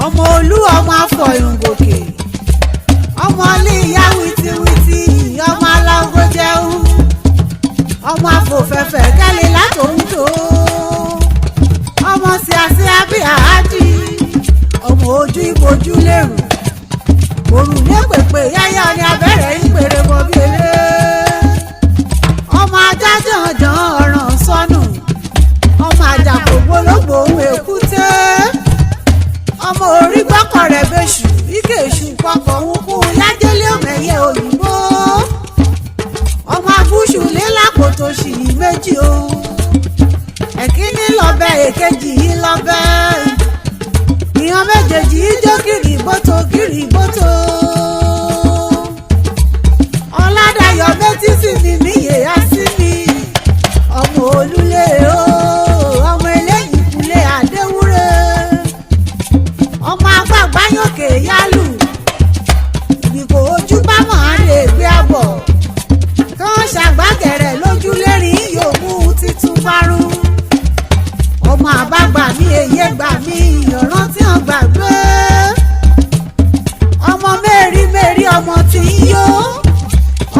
ọmọ olú ọmọ afọyùn gòkè ọmọ ilé ìyá wìtìwìtì ọmọ aláwọ jẹun ọmọ afọfẹfẹ kẹlẹ látòun tó ọmọ síasíá bí àádì ọmọ ojú ìbojú lérò òrùlé pèpè yáyá ni abẹ́rẹ́ ìpèrè bọ́ bí eré ọmọ ajá jàǹjàǹ ọ̀ràn sọnù ọmọ àjàkò gbólógbò ohun èkúté ọmọ orí gbọ́kọ̀ rẹ̀ bẹ́ṣù ike èṣù pọkọ̀ ń kú lájẹ́lé ọ̀mẹ̀yẹ òyìnbó ọmọ abúṣù lélàkòtò sì í méjì o ẹ̀kíní lọ́bẹ̀ èkejì yìí lọ́bẹ̀ ìyàn méjèèjì ijó kìrìbótò kìrìbótò ọ̀làdàyọ̀ méjì sí mi níyè á sí mi ọmọ olúlé o ọmọ eléyìí kúlé àdéwúrẹ́ ọmọ agbàgbà yòkè yálù ìbìkò ojú bá mọ̀ á lè gbé àbọ̀ kán ṣàgbàgẹ̀rẹ̀ lójú lẹ́rìn yòókù títún parun ọmọ àbágbà mi èyí gbà mí ìyọ̀rán tí wọ́n gbàgbé ọmọ mẹ́rí ọmọ tí ń yó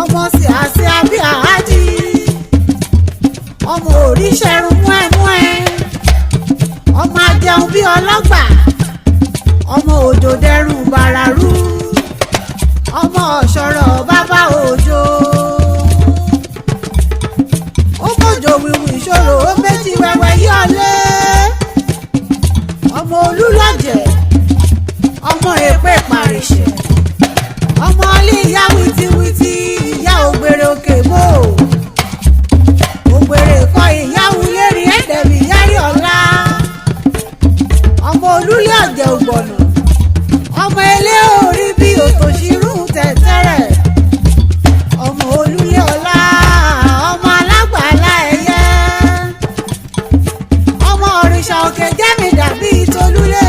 ọmọ síasíá bí àádì ọmọ òríṣẹ́run mọ́ẹ́mọ́ẹ́ ọmọ ajẹun bí ọlọ́gbà ọmọ òjò dẹrù bàràrú ọmọ ọ̀ṣọ́rọ̀ bàbá òjò ó kọjọ wíwú ìṣòro ó méjì wẹ́wẹ́ yọ̀lé ọmọ olúlọ́jẹ̀ ọmọ èpè pàrìṣẹ̀ ọmọ ilé ìyá wìtìwìtì ìyá ògbèrè òkè mò ògbèrè kọ ìyáwó lérí ẹ̀dẹ̀bì yárí ọ̀la ọmọ olúlé ọ̀jẹ̀ ògbọ̀nà ọmọ ilé orí bí òtòṣirú tẹ̀tẹ̀rẹ̀ ọmọ olúlé ọ̀la ọmọ alágbàlá ẹ̀yẹ ọmọ òrìṣà òkè jẹ́mi dàbí tolúlé.